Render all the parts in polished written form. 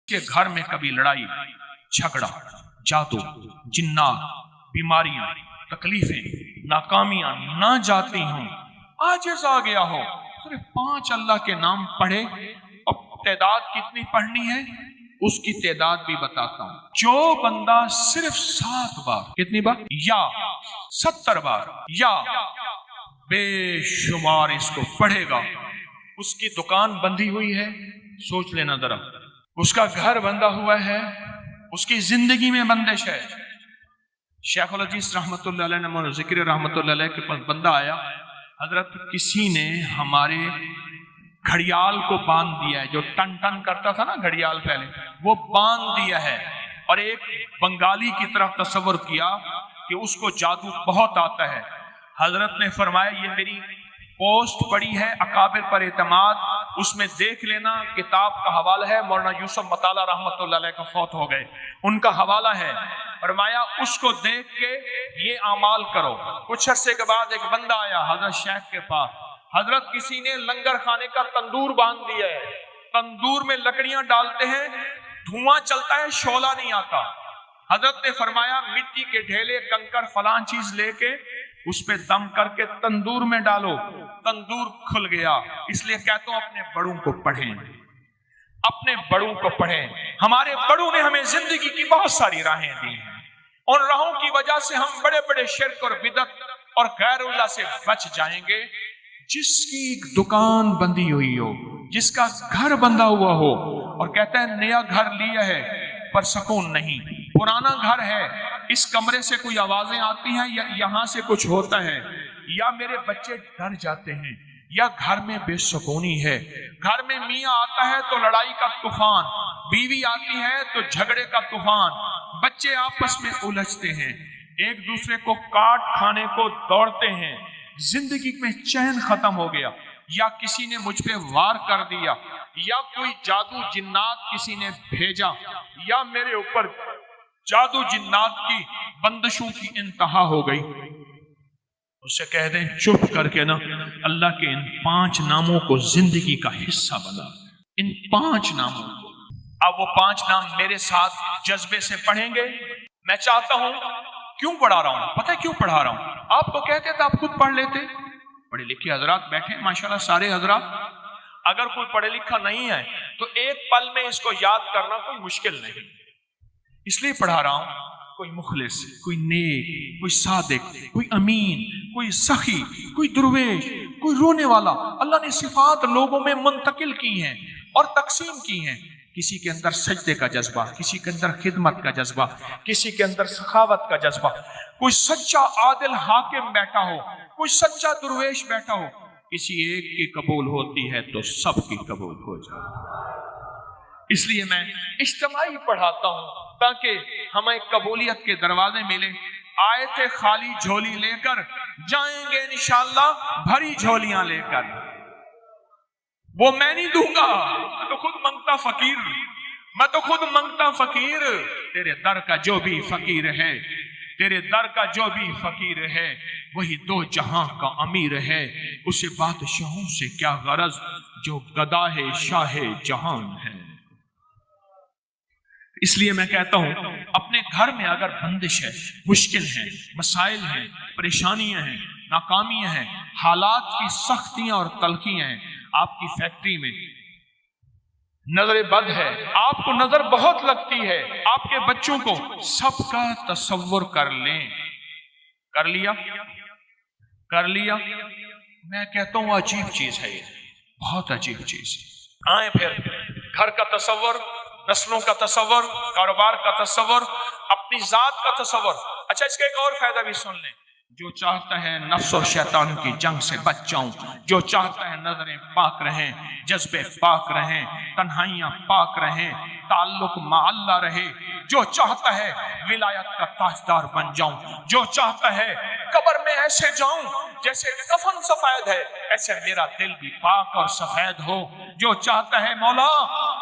के घर में कभी लड़ाई झगड़ा, जादू, जिन्नात, बीमारियां, तकलीफें, नाकामियां ना जाती हों, आजिज़ आ गया हो, सिर्फ 5 अल्लाह के नाम पढ़े। और तादाद कितनी पढ़नी है उसकी तादाद भी बताता हूं। जो बंदा सिर्फ 7 बार, कितनी बार, या 70 बार या बेशुमार इसको पढ़ेगा, उसकी दुकान बंधी हुई है, सोच लेना जरा, उसका घर बंधा हुआ है, उसकी जिंदगी में बंदिश है। शेखुल अजीज रहमतुल्लाह अलैह ने जिक्र रहमतुल्लाह अलैह के पास बंदा आया, हजरत किसी ने हमारे घड़ियाल को बांध दिया है, जो टन टन करता था ना घड़ियाल पहले, वो बांध दिया है। और एक बंगाली की तरफ तसव्वुर किया कि उसको जादू बहुत आता है। हजरत ने फरमाया ये मेरी पोस्ट पड़ी है अकाबिर पर एतमाद, उसमें देख लेना, किताब का हवाला है, मौलाना यूसुफ मताला रहमतुल्लाह अलैह का फौत हो गए, उनका हवाला है। फरमाया उसको देख के ये अमाल करो। कुछ अरसे के बाद एक बंदा आया हजरत शेख के पास, हजरत किसी ने लंगर खाने का तंदूर बांध दिया है, तंदूर में लकड़ियां डालते हैं, धुआं चलता है, शोला नहीं आता। हजरत ने फरमाया मिट्टी के ढेले, कंकर, फलां चीज लेके उस पे दम करके तंदूर में डालो, तंदूर खुल गया। इसलिए कहता हूं अपने बड़ों को पढ़ें, अपने बड़ों को पढ़ें। हमारे बड़ों ने हमें जिंदगी की बहुत सारी राहें दी हैं, उन राहों की वजह से हम बड़े बड़े शिर्क और बिदत और गैरुल्लाह से बच जाएंगे। जिसकी एक दुकान बंधी हुई हो, जिसका घर बंधा हुआ हो, और कहता है नया घर लिया है पर सुकून नहीं, पुराना घर है, इस कमरे से कोई आवाजें आती हैं या यहां से कुछ होता है, या मेरे बच्चे डर जाते हैं, या घर में बेसुकूनी है, घर में मियाँ आता है तो लड़ाई का तूफान, बीवी आती है तो झगड़े का तूफान, बच्चे आपस में उलझते हैं, एक दूसरे को काट खाने को दौड़ते हैं, जिंदगी में चैन खत्म हो गया, या किसी ने मुझ पे वार कर दिया, या कोई जादू जिन्नात किसी ने भेजा, या मेरे ऊपर जादू जिन्नात की बंदिशों की इंतहा हो गई। उसे कह दें चुप करके ना अल्लाह के इन 5 नामों को जिंदगी का हिस्सा बना, इन 5 नामों को। अब वो 5 नाम मेरे साथ जज्बे से पढ़ेंगे। मैं चाहता हूं, क्यों पढ़ा रहा हूं, पता है क्यों पढ़ा रहा हूं? आप तो कहते थे आप खुद पढ़ लेते, पढ़े लिखे हजरात बैठे माशाल्लाह सारे हजरात। अगर कोई पढ़े लिखा नहीं है तो एक पल में इसको याद करना कोई मुश्किल नहीं, इसलिए पढ़ा रहा हूं। कोई मुखलिस, कोई नेक, कोई सादिक, कोई अमीन, कोई सखी, कोई दुर्वेश, कोई रोने वाला, अल्लाह ने सिफात लोगों में मुंतकिल की हैं और तकसीम की हैं। किसी के अंदर सजदे का जज्बा, किसी के अंदर खिदमत का जज्बा, किसी के अंदर सखावत का जज्बा, कोई सच्चा आदिल हाकिम बैठा हो, कोई सच्चा दुर्वेश बैठा हो। किसी एक की कबूल होती है तो सबकी कबूल हो जाए। इसलिए मैं इज्तिमाई पढ़ाता हूं ताकि हमें कबूलियत के दरवाजे मिले। आए थे खाली झोली लेकर, जाएंगे इंशाअल्लाह भरी झोलियां लेकर। वो मैं नहीं दूंगा, मैं तो खुद मंगता फकीर, मैं तो खुद मंगता फकीर। तेरे दर का जो भी फकीर है, तेरे दर का जो भी फकीर है, वही 2 जहां का अमीर है। उसे बादशाहों से क्या गरज जो गदाहे शाहे जहान है। इसलिए मैं कहता हूं अपने घर में अगर बंदिश है, मुश्किल है, मसाइल हैं, परेशानियां हैं, नाकामियां हैं, हालात की सख्तियां और तलखियां हैं, आपकी फैक्ट्री में नजर बद है, आपको नजर बहुत लगती है, आपके बच्चों को, सबका तसव्वुर कर लें। कर लिया, कर लिया। मैं कहता हूं अजीब चीज है ये, बहुत अजीब चीज। आए फिर घर का तसव्वुर, नस्लों का तसव्वुर, कारोबार का तसव्वुर, अपनी जात का तसव्वुर। अच्छा इसका एक और फायदा भी सुन लें। जो चाहता है नफ्स और शैतान की जंग से बच जाऊं, जो चाहता है नजरें पाक रहें, जज्बे पाक रहें, तन्हाइयां पाक रहें, ताल्लुक मा अल्लाह रहे, जो चाहता है विलायत का ताजदार बन जाऊं, जो चाहता है कब्र में ऐसे जाऊं जैसे कफन सफेद है, ऐसे मेरा दिल भी पाक और सफेद हो। जो चाहता है मौला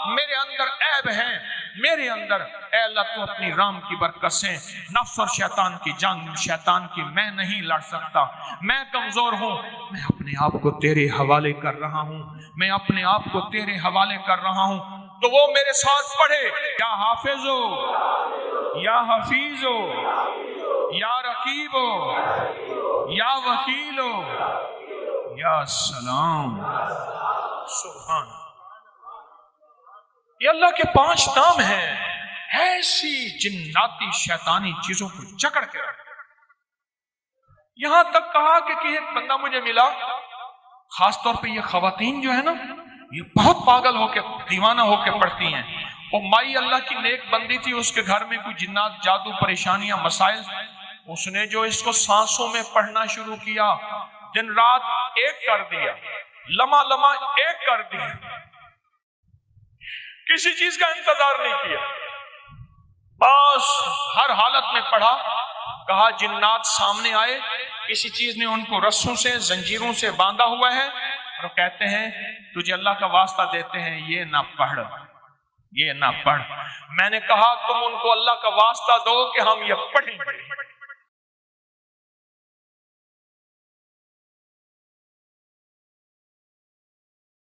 मेरे अंदर ऐब है, मेरे अंदर ऐ अल्लाह तू अपनी राम की बरकत से नफ्स और शैतान की जंग, शैतान की मैं नहीं लड़ सकता, मैं कमजोर हूं, मैं अपने आप को तेरे हवाले कर रहा हूं, मैं अपने आप को तेरे हवाले कर रहा हूं। تو وہ میرے ساتھ پڑھے، یا حافظ ہو، یا حفیظ ہو، یا رقیب ہو، یا وکیل ہو، یا سلام۔ سبحان، یہ اللہ کے 5 نام ہیں، ایسی جناتی شیطانی چیزوں کو جکڑ کے رکھ۔ یہاں تک کہا کہ ایک بندہ مجھے ملا، خاص طور پہ یہ خواتین جو ہے نا، یہ بہت پاگل ہو کے دیوانہ ہو کے پڑھتی ہیں۔ وہ مائی اللہ کی نیک بندی تھی، اس کے گھر میں کوئی جنات، جادو، پریشانیاں، مسائل، اس نے جو اس کو سانسوں میں پڑھنا شروع کیا، دن رات ایک کر دیا، لمحہ لمحہ ایک کر دیا، کسی چیز کا انتظار نہیں کیا، بس ہر حالت میں پڑھا۔ کہا جنات سامنے آئے، کسی چیز نے ان کو رسوں سے، زنجیروں سے باندھا ہوا ہے، اور کہتے ہیں تجھے اللہ کا واسطہ دیتے ہیں یہ نہ پڑھ، یہ نہ پڑھ۔ میں نے کہا تم ان کو اللہ کا واسطہ دو کہ ہم یہ پڑھیں گے۔